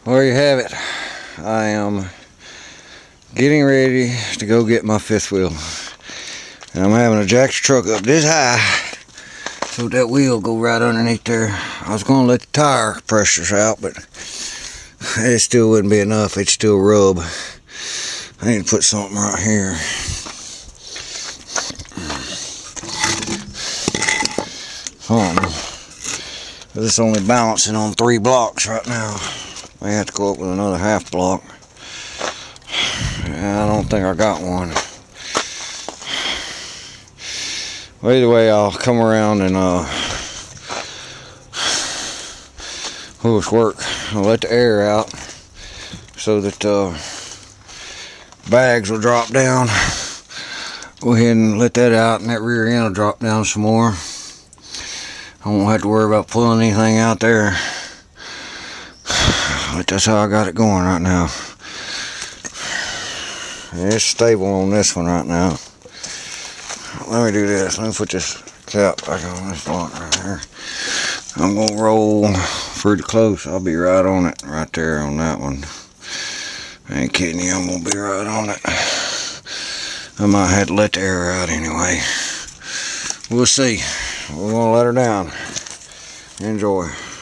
There you have it. I am getting ready to go get my fifth wheel. And I'm having to jack the truck up this high so that wheel go right underneath there. I was going to let the tire pressures out, but it still wouldn't be enough. It'd still rub. I need to put something right here. It's only balancing on 3 blocks right now. I have to go up with another half block. I don't think I got one. Well, either way, I'll come around and it's work. I'll let the air out so that bags will drop down. Go ahead and let that out, and that rear end will drop down some more. I won't have to worry about pulling anything out there. But that's how I got it going right now. And it's stable on this one right now. Let me do this. Let me put this cap back on this block right here. I'm going to roll pretty close. I'll be right on it, right there on that one. I ain't kidding you, I'm going to be right on it. I might have to let the air out anyway. We'll see. We're going to let her down. Enjoy.